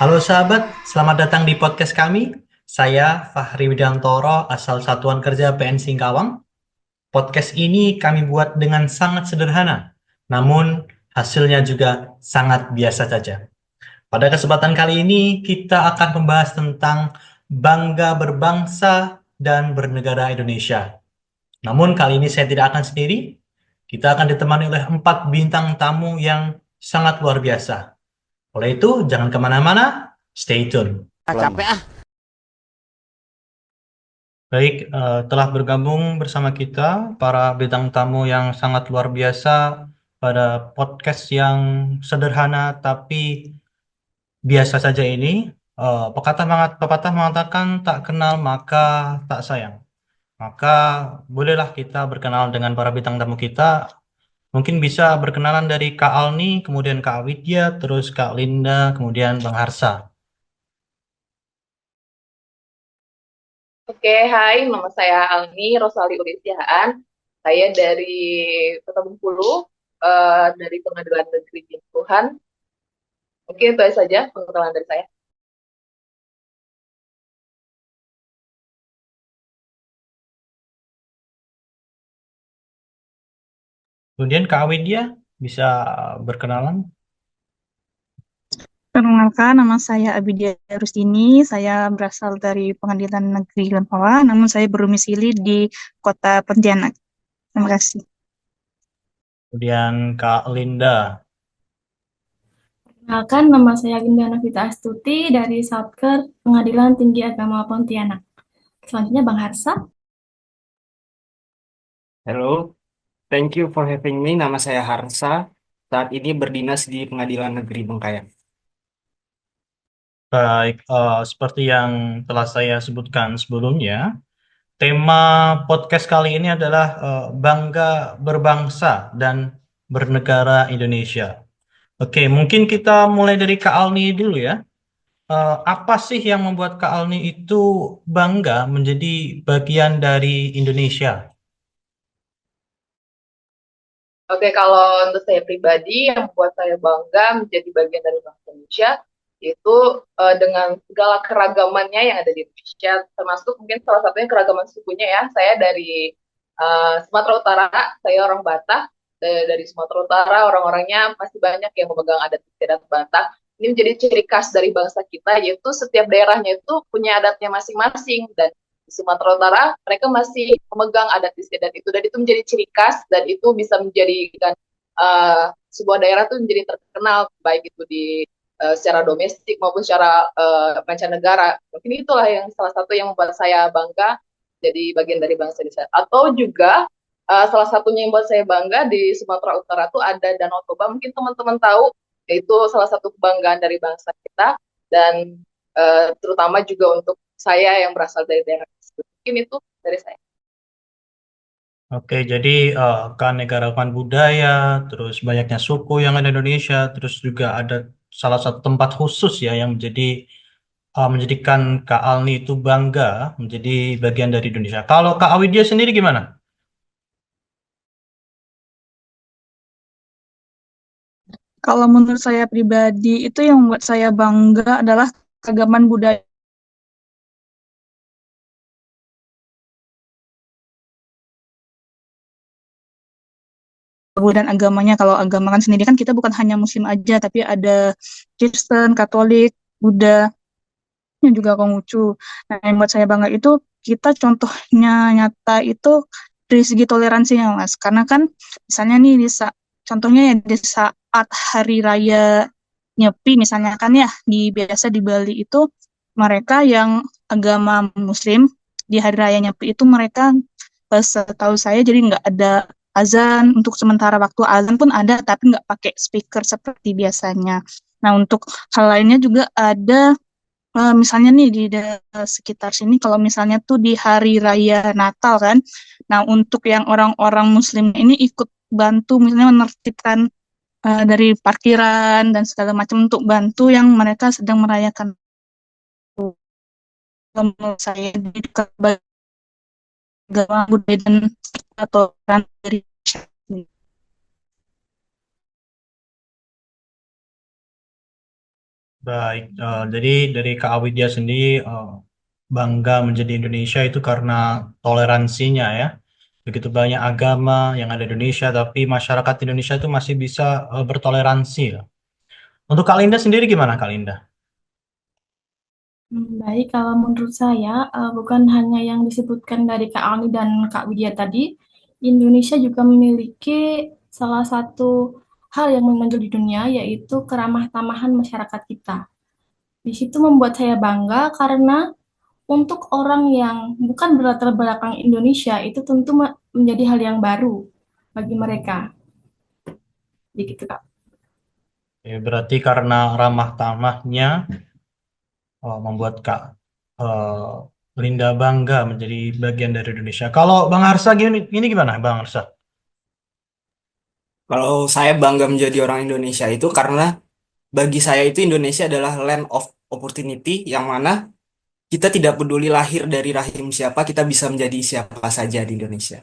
Halo sahabat, selamat datang di podcast kami. Saya Fahri Widantoro, asal Satuan Kerja PN Singkawang. Podcast ini kami buat dengan sangat sederhana, namun hasilnya juga sangat biasa saja. Pada kesempatan kali ini, kita akan membahas tentang bangga berbangsa dan bernegara Indonesia. Namun kali ini saya tidak akan sendiri, kita akan ditemani oleh 4 bintang tamu yang sangat luar biasa. Oleh itu, jangan kemana-mana, stay tune. Capek ah. Baik, telah bergabung bersama kita para bintang tamu yang sangat luar biasa pada podcast yang sederhana tapi biasa saja ini. Pepatah mengatakan tak kenal maka tak sayang. Maka bolehlah kita berkenal dengan para bintang tamu kita. Mungkin bisa berkenalan dari Kak Alni, kemudian Kak Widya, terus Kak Linda, kemudian Bang Harsa. Oke, hai, nama saya Alni Rosali Ulisiaan. Saya dari Kota Bengkulu, dari Pengadilan Negeri Tuhan. Mungkin itu saja pengetahuan dari saya. Kemudian Kak Widya bisa berkenalan. Perkenalkan, nama saya Abidia Rustini. Saya berasal dari Pengadilan Negeri Lempawah, namun saya berdomisili di Kota Pontianak. Terima kasih. Kemudian Kak Linda. Perkenalkan, nama saya Ginda Novita Astuti dari Satker Pengadilan Tinggi Agama Pontianak. Selanjutnya Bang Harsa. Halo, thank you for having me. Nama saya Harsa. Saat ini berdinas di Pengadilan Negeri Bengkayang. Baik, seperti yang telah saya sebutkan sebelumnya, tema podcast kali ini adalah bangga berbangsa dan bernegara Indonesia. Oke, mungkin kita mulai dari Kak Alni dulu ya. Apa sih yang membuat Kak Alni itu bangga menjadi bagian dari Indonesia? Oke, kalau untuk saya pribadi, yang membuat saya bangga menjadi bagian dari bangsa Indonesia, itu dengan segala keragamannya yang ada di Indonesia, termasuk mungkin salah satunya keragaman sukunya ya. Saya dari Sumatera Utara, saya orang Batak. Dari Sumatera Utara, orang-orangnya masih banyak yang memegang adat istiadat Batak. Ini menjadi ciri khas dari bangsa kita, yaitu setiap daerahnya itu punya adatnya masing-masing. Dan di Sumatera Utara, mereka masih memegang adat istiadat itu. Dan itu menjadi ciri khas, dan itu bisa menjadikan sebuah daerah itu menjadi terkenal, baik itu di secara domestik maupun secara mancanegara. Mungkin itulah yang salah satu yang membuat saya bangga jadi bagian dari bangsa Indonesia. Atau juga salah satunya yang buat saya bangga di Sumatera Utara itu ada Danau Toba. Mungkin teman-teman tahu, yaitu salah satu kebanggaan dari bangsa kita, dan terutama juga untuk saya yang berasal dari daerah tersebut. Mungkin itu dari saya. Oke, jadi keanekaragaman budaya, terus banyaknya suku yang ada di Indonesia, terus juga ada salah satu tempat khusus ya yang menjadikan Kak Alni itu bangga menjadi bagian dari Indonesia. Kalau Kak Awidya sendiri gimana? Kalau menurut saya pribadi, itu yang membuat saya bangga adalah keragaman budaya dan agamanya. Kalau agama kan sendiri kan kita bukan hanya Muslim aja, tapi ada Kristen, Katolik, Buddha, yang juga Konghucu. Nah, yang buat saya bangga itu kita contohnya nyata itu dari segi toleransinya, Mas. Karena kan misalnya nih contohnya ya di saat hari raya Nyepi misalnya kan ya biasa di Bali itu mereka yang agama Muslim di hari raya Nyepi itu mereka setahu saya jadi nggak ada azan untuk sementara waktu, azan pun ada tapi nggak pakai speaker seperti biasanya. Nah, untuk hal lainnya juga ada. Misalnya nih di sekitar sini, kalau misalnya tuh di hari raya Natal kan, nah untuk yang orang-orang Muslim ini ikut bantu, misalnya menertibkan dari parkiran dan segala macam untuk bantu yang mereka sedang merayakan. Menurut saya di agama budaya dan atau dari Baik, jadi dari Kak Widya sendiri bangga menjadi Indonesia itu karena toleransinya ya. Begitu banyak agama yang ada di Indonesia, tapi masyarakat Indonesia itu masih bisa bertoleransi ya. Untuk Kak Linda sendiri gimana Kak Linda? Baik, kalau menurut saya, bukan hanya yang disebutkan dari Kak Alni dan Kak Widya tadi, Indonesia juga memiliki salah satu hal yang menonjol di dunia, yaitu keramah tamahan masyarakat kita. Di situ membuat saya bangga karena untuk orang yang bukan berlatar belakang Indonesia, itu tentu menjadi hal yang baru bagi mereka. Begitu, Kak. Berarti karena ramah tamahnya membuat Kak Linda bangga menjadi bagian dari Indonesia. Kalau Bang Harsa gini gimana Bang Harsa? Kalau saya bangga menjadi orang Indonesia itu karena bagi saya itu Indonesia adalah land of opportunity yang mana kita tidak peduli lahir dari rahim siapa, kita bisa menjadi siapa saja di Indonesia.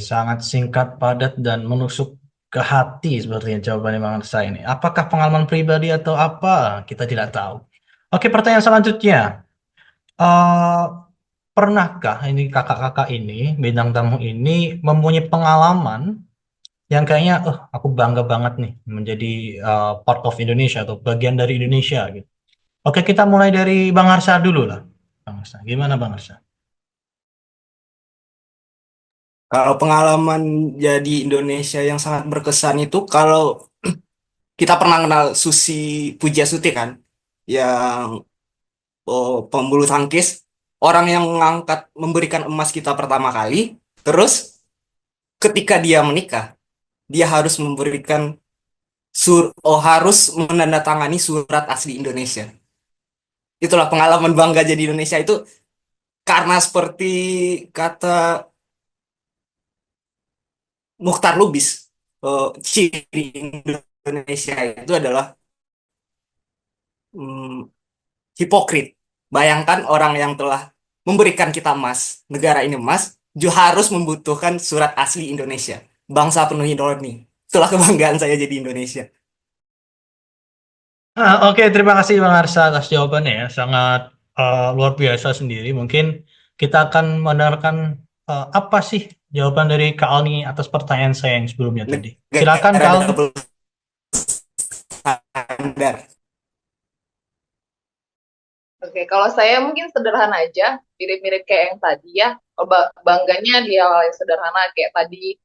Sangat singkat, padat, dan menusuk ke hati sepertinya jawabannya Bang Harsa ini. Apakah pengalaman pribadi atau apa? Kita tidak tahu. Oke, pertanyaan selanjutnya. Eh, Pernahkah ini kakak-kakak ini, bintang tamu ini mempunyai pengalaman yang kayaknya, aku bangga banget nih menjadi part of Indonesia atau bagian dari Indonesia gitu. Oke, kita mulai dari Bang Harsa dulu lah. Bang Harsa, gimana Bang Harsa? Kalau pengalaman jadi Indonesia yang sangat berkesan itu kalau kita pernah kenal Susi Pujiastuti kan, yang pembulu tangkis, orang yang mengangkat memberikan emas kita pertama kali, terus ketika dia menikah, dia harus memberikan harus menandatangani surat asli Indonesia. Itulah pengalaman bangga jadi Indonesia itu karena seperti kata Mukhtar Lubis, ciri Indonesia itu adalah mm, hipokrit. Bayangkan orang yang telah memberikan kita emas, negara ini emas, juga harus membutuhkan surat asli Indonesia. Bangsa penuh ironi. Itulah kebanggaan saya jadi Indonesia. Oke, terima kasih Bang Harsa atas jawabannya ya. Sangat luar biasa sendiri. Mungkin kita akan mendengarkan apa sih jawaban dari Kak Alni atas pertanyaan saya yang sebelumnya tadi. Silakan Negara Kak Alni. double standar. Oke, kalau saya mungkin sederhana aja, mirip-mirip kayak yang tadi ya. Kalau bangganya di hal yang sederhana kayak tadi,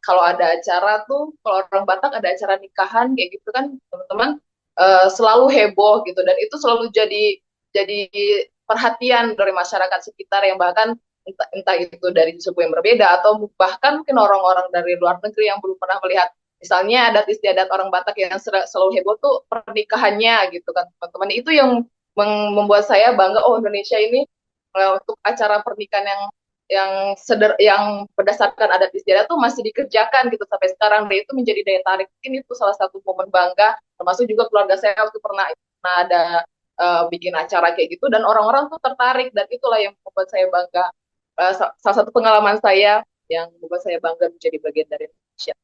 kalau ada acara tuh, kalau orang Batak ada acara nikahan kayak gitu kan, teman-teman selalu heboh gitu, dan itu selalu jadi perhatian dari masyarakat sekitar yang bahkan entah itu dari suku yang berbeda atau bahkan mungkin orang-orang dari luar negeri yang belum pernah melihat. Misalnya adat istiadat orang Batak yang selalu heboh tuh pernikahannya gitu kan teman-teman. Itu yang membuat saya bangga, oh Indonesia ini untuk acara pernikahan yang berdasarkan adat istiadat tuh masih dikerjakan gitu sampai sekarang, dan itu menjadi daya tarik. Mungkin itu salah satu momen bangga, termasuk juga keluarga saya waktu pernah ada bikin acara kayak gitu dan orang-orang tuh tertarik, dan itulah yang membuat saya bangga. Salah satu pengalaman saya yang membuat saya bangga menjadi bagian dari Indonesia.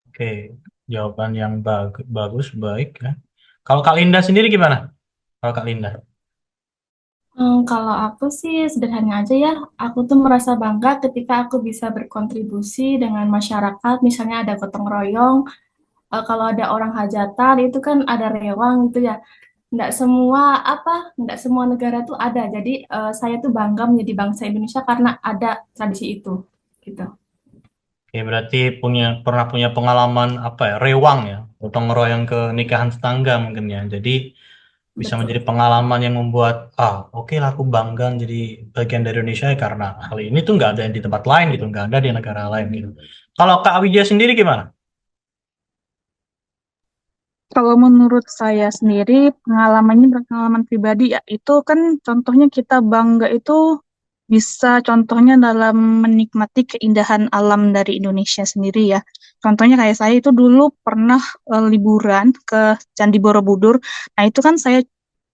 Oke, jawaban yang bagus, baik ya. Kalau Kak Linda sendiri gimana? Kalau Kak Linda. Kalau aku sih sederhana aja ya. Aku tuh merasa bangga ketika aku bisa berkontribusi dengan masyarakat. Misalnya ada gotong royong, kalau ada orang hajatan itu kan ada rewang gitu ya. Nggak semua negara tuh ada. Jadi saya tuh bangga menjadi bangsa Indonesia karena ada tradisi itu, gitu. Oke, berarti pernah punya pengalaman apa ya, rewang ya, gotong royong ke nikahan tetangga mungkin ya. Jadi bisa Betul. menjadi pengalaman yang membuat oke lah aku bangga jadi bagian dari Indonesia ya, karena hal ini tuh nggak ada di tempat lain gitu, nggak ada di negara lain gitu. Kalau Kak Widya sendiri gimana? Kalau menurut saya sendiri, pengalamannya pengalaman pribadi ya, itu kan contohnya kita bangga itu bisa contohnya dalam menikmati keindahan alam dari Indonesia sendiri ya. Contohnya kayak saya itu dulu pernah liburan ke Candi Borobudur. Nah itu kan saya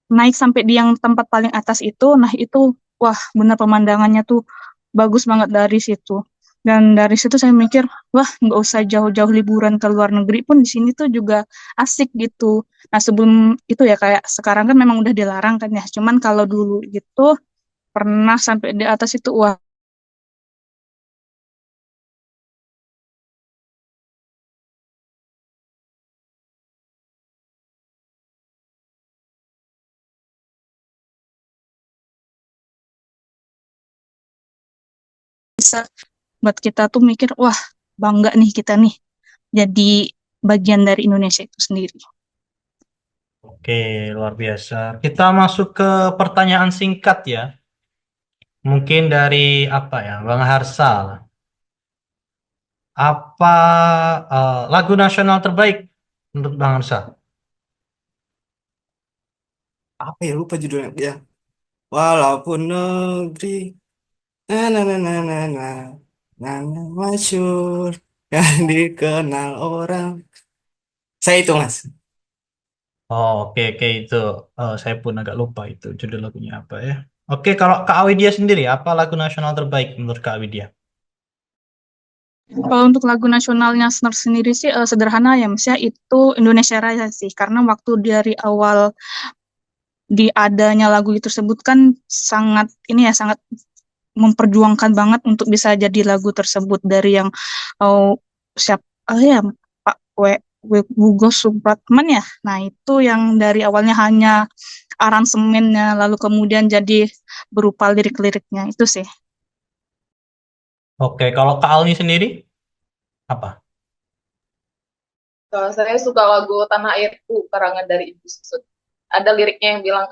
naik sampai di yang tempat paling atas itu. Nah itu wah benar pemandangannya tuh bagus banget dari situ. Dan dari situ saya mikir, wah nggak usah jauh-jauh liburan ke luar negeri pun di sini tuh juga asik gitu. Nah sebelum itu ya kayak sekarang kan memang udah dilarang kan ya. Cuman kalau dulu gitu pernah sampai di atas itu, wah bisa buat kita tuh mikir, wah bangga nih kita nih jadi bagian dari Indonesia itu sendiri. Oke, luar biasa. Kita masuk ke pertanyaan singkat ya. Mungkin dari apa ya, Bang Harsal. Apa lagu nasional terbaik menurut Bang Harsal? Apa ya, lupa judulnya ya. Walaupun negeri na na na na na na na na masyur yang dikenal orang. Saya itu Mas. Oh, oke, oke itu. Saya pun agak lupa itu judul lagunya apa ya. Oke, kalau Kak Widya sendiri, apa lagu nasional terbaik menurut Kak Widya? Kalau untuk lagu nasionalnya Snor sendiri sih sederhana ya Mas ya, itu Indonesia Raya sih. Karena waktu dari awal diadanya lagu itu tersebut kan sangat ini ya sangat memperjuangkan banget untuk bisa jadi lagu tersebut dari yang oh, siap ya Pak Hugo Supratman ya. Nah, itu yang dari awalnya hanya aransemennya lalu kemudian jadi berupa lirik-liriknya itu sih. Oke, kalau Kak Alni sendiri, apa? Saya suka lagu Tanah Airku karangan dari Ibu Susut. Ada liriknya yang bilang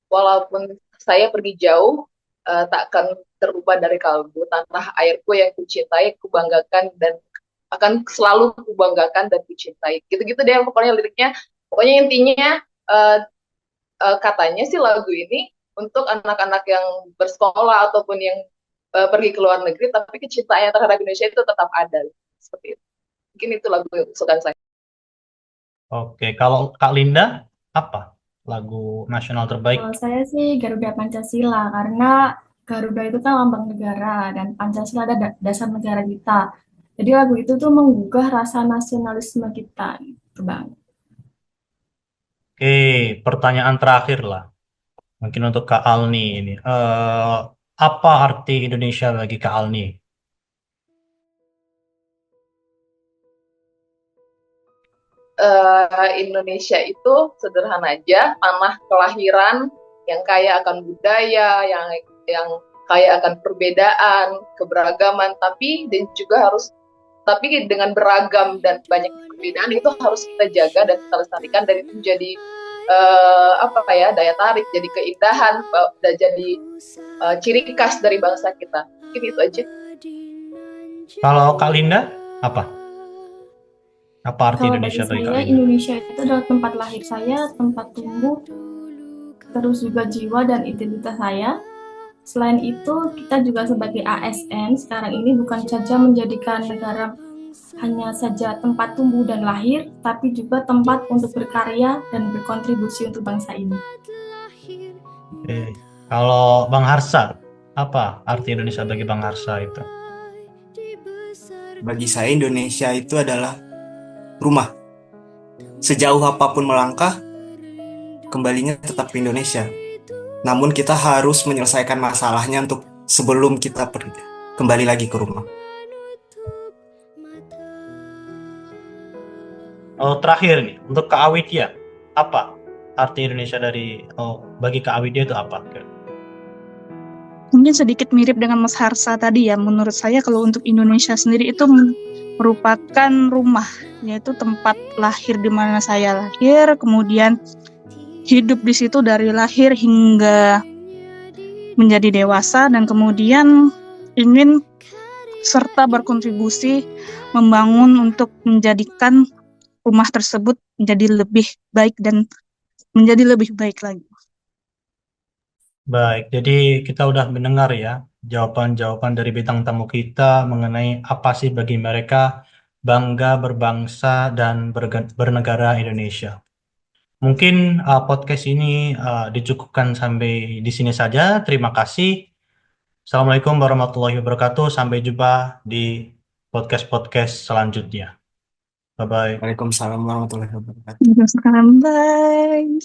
walaupun saya pergi jauh tak akan terubah dari kalbu, tanah airku yang kucintai kubanggakan dan akan selalu kubanggakan dan kucintai. Gitu-gitu deh pokoknya liriknya. Pokoknya intinya uh, katanya sih lagu ini untuk anak-anak yang bersekolah ataupun yang pergi ke luar negeri, tapi kecintaannya terhadap Indonesia itu tetap ada. Seperti itu. Mungkin itu lagu kesukaan saya. Oke, kalau Kak Linda, apa lagu nasional terbaik? Kalau saya sih Garuda Pancasila, karena Garuda itu kan lambang negara dan Pancasila ada dasar negara kita. Jadi lagu itu tuh menggugah rasa nasionalisme kita, gitu Bang. Oke, pertanyaan terakhir lah. Mungkin untuk Kak Alni ini. Apa arti Indonesia bagi Kak Alni? Indonesia itu sederhana aja, tanah kelahiran yang kaya akan budaya, yang kaya akan perbedaan, keberagaman, tapi dengan beragam dan banyak perbedaan itu harus kita jaga dan kita lestarikan, dan itu menjadi apa ya, daya tarik, jadi keindahan, dan jadi ciri khas dari bangsa kita. Mungkin itu aja. Kalau Kak Linda, apa? Apa arti Kalau bagi Indonesia bagi Kak saya, Linda? Indonesia itu adalah tempat lahir saya, tempat tumbuh, terus juga jiwa dan identitas saya. Selain itu, kita juga sebagai ASN sekarang ini bukan saja menjadikan negara hanya saja tempat tumbuh dan lahir, tapi juga tempat untuk berkarya dan berkontribusi untuk bangsa ini. Oke. Kalau Bang Harsa, apa arti Indonesia bagi Bang Harsa itu? Bagi saya Indonesia itu adalah rumah. Sejauh apapun melangkah, kembalinya tetap ke Indonesia. Namun kita harus menyelesaikan masalahnya untuk sebelum kita pergi kembali lagi ke rumah. Terakhir nih, untuk Kak Awidya, apa arti Indonesia bagi Kak Awidya itu apa? Mungkin sedikit mirip dengan Mas Harsa tadi ya. Menurut saya kalau untuk Indonesia sendiri itu merupakan rumah, yaitu tempat lahir di mana saya lahir, kemudian hidup di situ dari lahir hingga menjadi dewasa, dan kemudian ingin serta berkontribusi membangun untuk menjadikan rumah tersebut menjadi lebih baik dan menjadi lebih baik lagi. Baik, jadi kita udah mendengar ya jawaban-jawaban dari bintang tamu kita mengenai apa sih bagi mereka bangga berbangsa dan bernegara Indonesia. Mungkin podcast ini dicukupkan sampai di sini saja. Terima kasih. Assalamualaikum warahmatullahi wabarakatuh. Sampai jumpa di podcast-podcast selanjutnya. Bye-bye. Waalaikumsalam warahmatullahi wabarakatuh. Sekarang, bye.